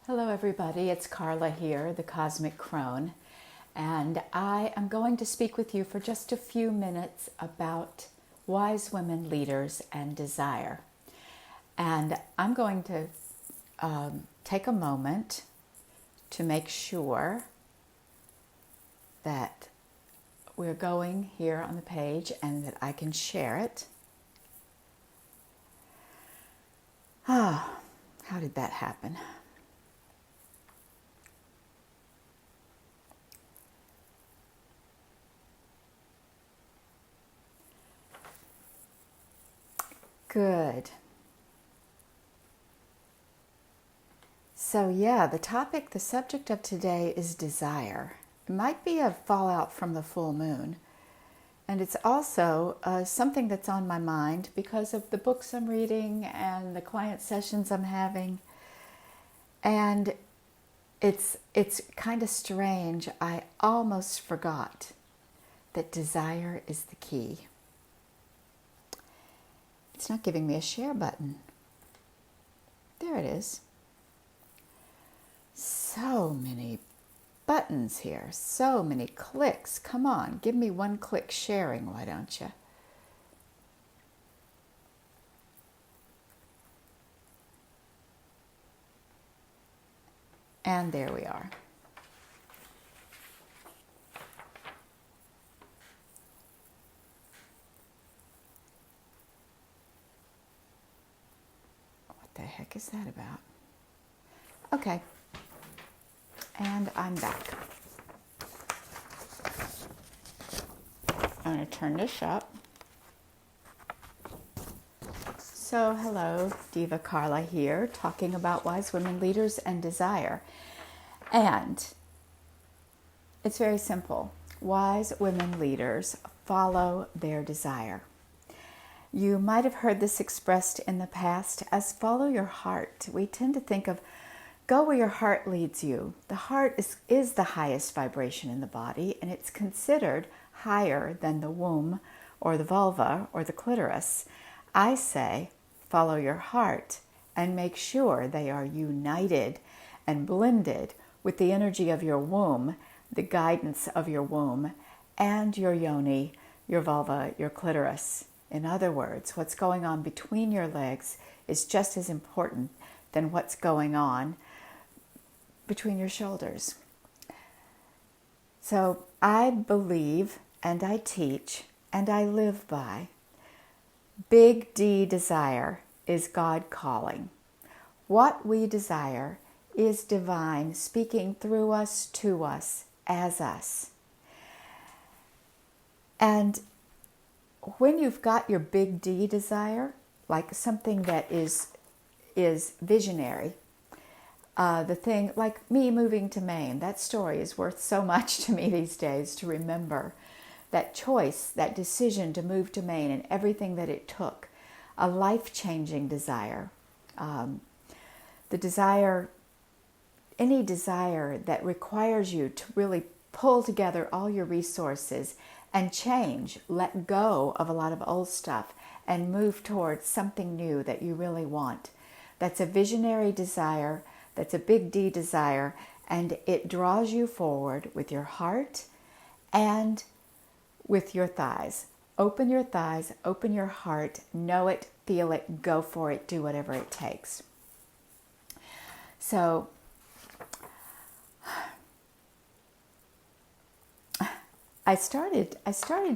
Hello everybody, it's Carla here, the Cosmic Crone, and I am going to speak with you for just a few minutes about wise women leaders and desire. And I'm going to take a moment to make sure that we're going here on the page and that I can share it. How did that happen? Good. So the subject of today is desire. It might be a fallout from the full moon. And it's also something that's on my mind because of the books I'm reading and the client sessions I'm having. And it's kind of strange. I almost forgot that desire is the key. It's not giving me a share button. There it is. So many buttons here, so many clicks. Come on, give me one click sharing, why don't you? And there we are. What the heck is that about? Okay. And I'm back. I'm going to turn this up. So, hello, Diva Carla here, talking about wise women leaders and desire. And it's very simple. Wise women leaders follow their desire. You might have heard this expressed in the past as follow your heart. We tend to think of go where your heart leads you. The heart is the highest vibration in the body, and it's considered higher than the womb or the vulva or the clitoris. I say follow your heart and make sure they are united and blended with the energy of your womb, the guidance of your womb, and your yoni, your vulva, your clitoris. In other words, what's going on between your legs is just as important than what's going on between your shoulders. So I believe and I teach and I live by Big D desire is God calling. What we desire is divine speaking through us, to us, as us. And when you've got your big D desire, like something that is visionary, the thing, like me moving to Maine, that story is worth so much to me these days to remember. That choice, that decision to move to Maine and everything that it took, a life-changing desire. The desire, any desire that requires you to really pull together all your resources and change, let go of a lot of old stuff and move towards something new that you really want. That's a visionary desire. That's a big D desire, and it draws you forward with your heart and with your thighs. Open your thighs, open your heart, know it, feel it, go for it, do whatever it takes. So, I started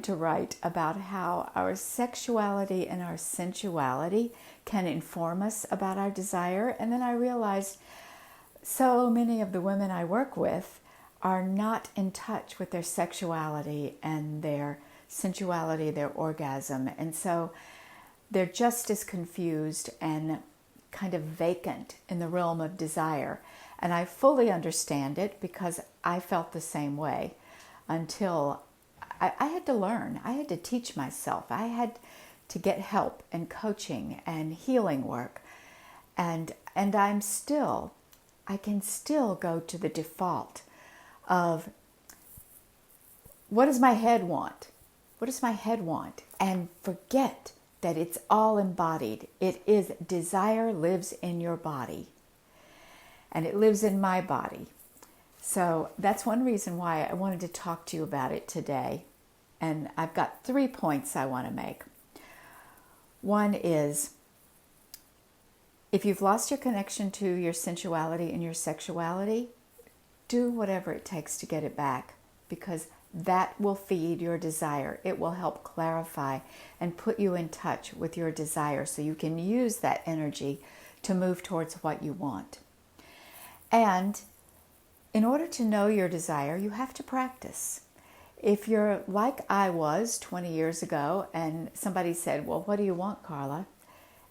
to write about how our sexuality and our sensuality can inform us about our desire, and then I realized so many of the women I work with are not in touch with their sexuality and their sensuality, their orgasm. And so they're just as confused and kind of vacant in the realm of desire. And I fully understand it because I felt the same way until I had to learn. I had to teach myself. I had to get help and coaching and healing work. And I can still go to the default of what does my head want? What does my head want? And forget that it's all embodied. It is desire lives in your body. and it lives in my body. So that's one reason why I wanted to talk to you about it today. And I've got 3 points I want to make. One is, if you've lost your connection to your sensuality and your sexuality, do whatever it takes to get it back, because that will feed your desire. It will help clarify and put you in touch with your desire so you can use that energy to move towards what you want. And in order to know your desire, you have to practice. If you're like I was 20 years ago and somebody said, well, what do you want, Carla?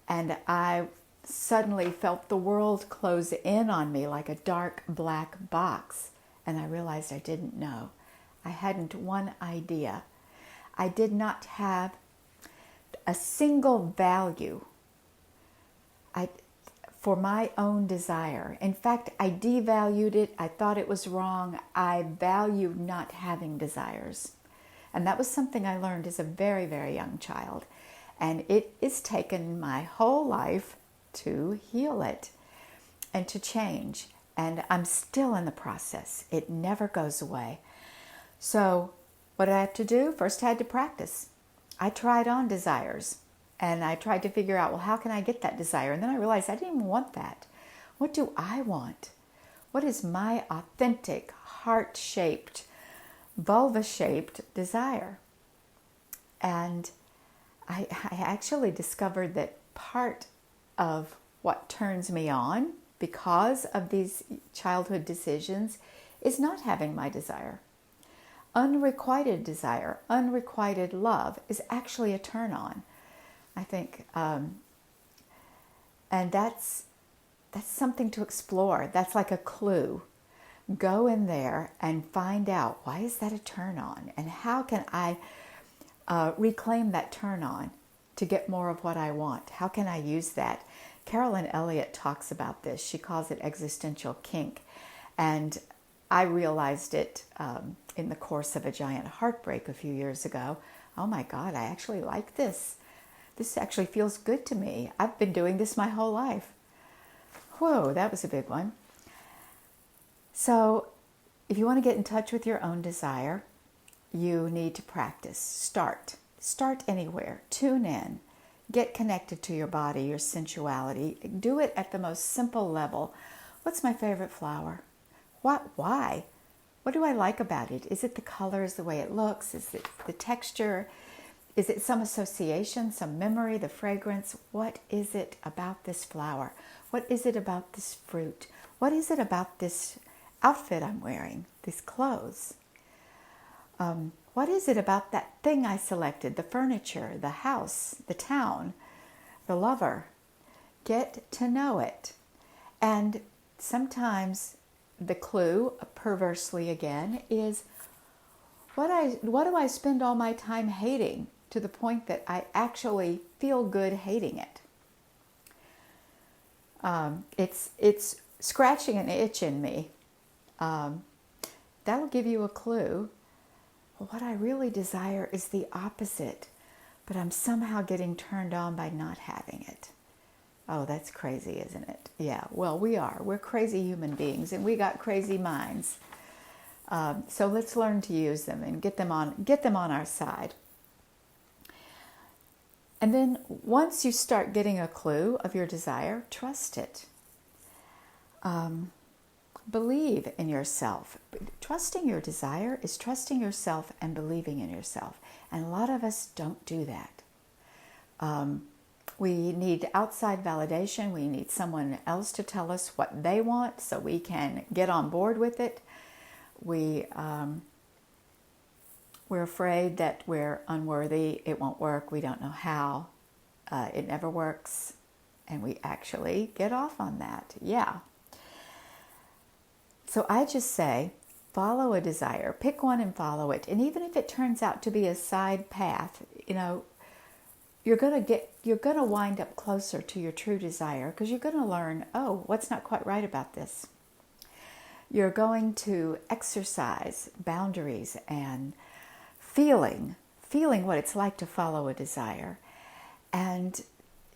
And I suddenly felt the world close in on me like a dark black box. And I realized I didn't know. I hadn't one idea. I did not have a single value for my own desire. In fact, I devalued it. I thought it was wrong. I valued not having desires. And that was something I learned as a very, very young child. And it has taken my whole life to heal it and to change. And I'm still in the process. It never goes away. So what did I have to do? First, I had to practice. I tried on desires. And I tried to figure out, well, how can I get that desire? And then I realized I didn't even want that. What do I want? What is my authentic, heart-shaped, vulva-shaped desire? And I actually discovered that part of what turns me on because of these childhood decisions is not having my desire. Unrequited desire, unrequited love is actually a turn on. I think, and that's something to explore. That's like a clue. Go in there and find out, why is that a turn on? And how can I reclaim that turn on to get more of what I want? How can I use that? Carolyn Elliott talks about this. She calls it existential kink. And I realized it in the course of a giant heartbreak a few years ago. Oh my God, I actually like this. This actually feels good to me. I've been doing this my whole life. Whoa, that was a big one. So if you want to get in touch with your own desire, you need to practice. Start anywhere. Tune in. Get connected to your body, your sensuality. Do it at the most simple level. What's my favorite flower? Why? What do I like about it? Is it the colors, the way it looks? Is it the texture? Is it some association, some memory, the fragrance? What is it about this flower? What is it about this fruit? What is it about this outfit I'm wearing, these clothes? What is it about that thing I selected, the furniture, the house, the town, the lover? Get to know it. And sometimes the clue, perversely again, is what do I spend all my time hating to the point that I actually feel good hating it? It's scratching an itch in me. That'll give you a clue. What I really desire is the opposite, but I'm somehow getting turned on by not having it. Oh, that's crazy, isn't it? Yeah, well, we are. We're crazy human beings, and we got crazy minds. So let's learn to use them and get them on our side. And then once you start getting a clue of your desire, trust it. Believe in yourself. Trusting your desire is trusting yourself and believing in yourself. And a lot of us don't do that. We need outside validation. We need someone else to tell us what they want so we can get on board with it. We're afraid that we're unworthy. It won't work. We don't know how. It never works. And we actually get off on that. Yeah. So I just say, follow a desire. Pick one and follow it. And even if it turns out to be a side path, you're going to wind up closer to your true desire because you're going to learn, oh, what's not quite right about this? You're going to exercise boundaries and feeling what it's like to follow a desire. And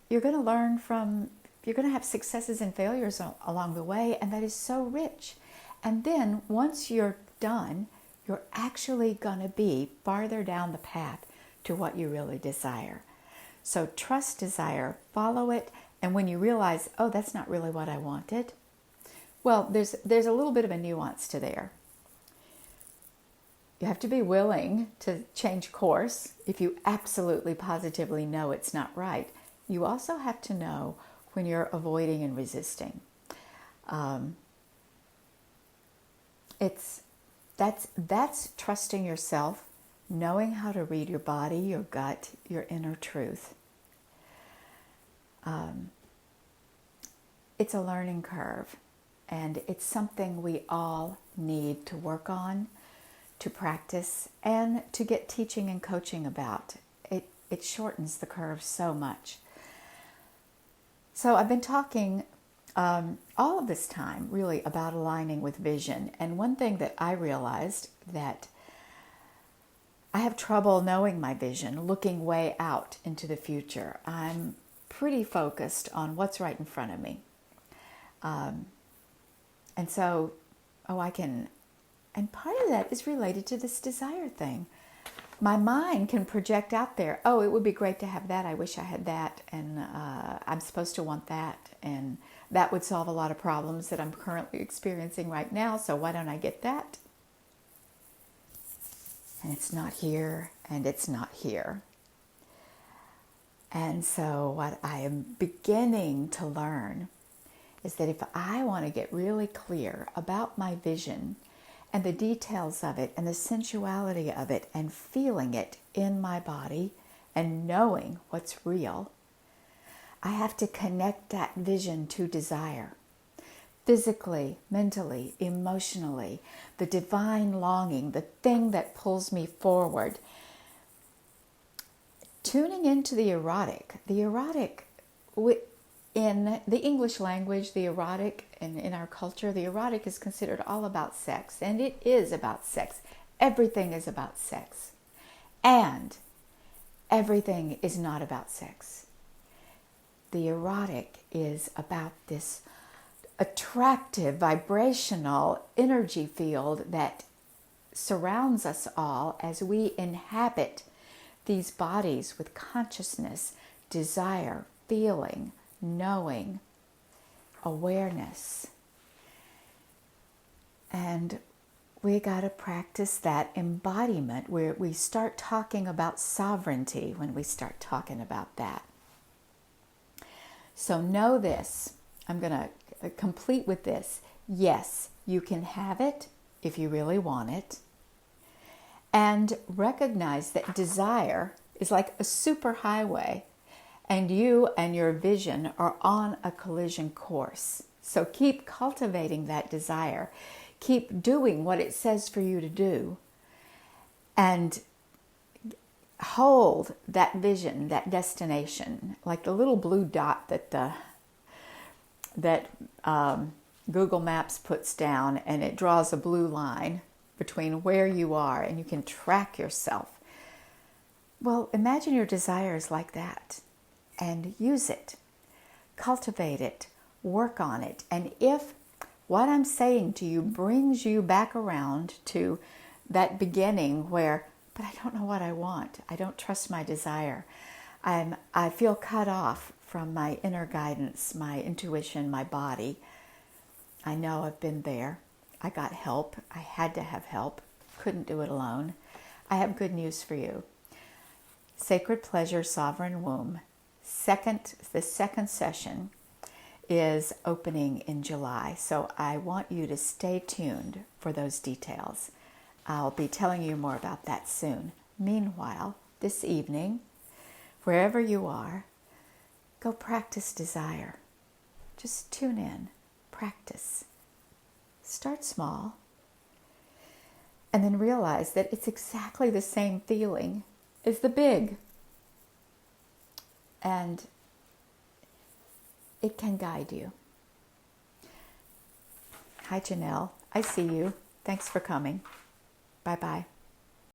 you're going to learn from you're going to have successes and failures along the way, and that is so rich. And then once you're done, you're actually going to be farther down the path to what you really desire. So trust desire, follow it, and when you realize, oh, that's not really what I wanted, well, there's a little bit of a nuance to there. You have to be willing to change course if you absolutely positively know it's not right. You also have to know when you're avoiding and resisting. That's trusting yourself, knowing how to read your body, your gut, your inner truth. It's a learning curve, and it's something we all need to work on, to practice, and to get teaching and coaching about. It shortens the curve so much. So I've been talking all of this time really about aligning with vision. And one thing that I realized that I have trouble knowing my vision, looking way out into the future. I'm pretty focused on what's right in front of me. And so, and part of that is related to this desire thing. My mind can project out there, oh, it would be great to have that. I wish I had that. And I'm supposed to want that. And that would solve a lot of problems that I'm currently experiencing right now. So why don't I get that? And it's not here, and it's not here. And so what I am beginning to learn is that if I want to get really clear about my vision and the details of it and the sensuality of it and feeling it in my body and knowing what's real, I have to connect that vision to desire. Physically, mentally, emotionally, the divine longing, the thing that pulls me forward. Tuning into the erotic. The erotic, in the English language, the erotic, and in our culture, the erotic is considered all about sex. And it is about sex. Everything is about sex. And everything is not about sex. The erotic is about this attractive, vibrational energy field that surrounds us all as we inhabit these bodies with consciousness, desire, feeling, knowing, awareness. And we got to practice that embodiment where we start talking about sovereignty when we start talking about that. So know this. I'm going to complete with this. Yes, you can have it if you really want it. And recognize that desire is like a superhighway, and you and your vision are on a collision course. So keep cultivating that desire. Keep doing what it says for you to do. And hold that vision, that destination, like the little blue dot that Google Maps puts down, and it draws a blue line between where you are, and you can track yourself. Well, imagine your desires like that and use it, cultivate it, work on it. And if what I'm saying to you brings you back around to that beginning where, but I don't know what I want, I don't trust my desire, I feel cut off from my inner guidance, my intuition, my body, I know I've been there. I got help. I had to have help. Couldn't do it alone. I have good news for you. Sacred Pleasure Sovereign Womb. The second session is opening in July. So I want you to stay tuned for those details. I'll be telling you more about that soon. Meanwhile, this evening, wherever you are, go practice desire. Just tune in. Practice. Start small, and then realize that it's exactly the same feeling as the big, and it can guide you. Hi, Janelle. I see you. Thanks for coming. Bye-bye.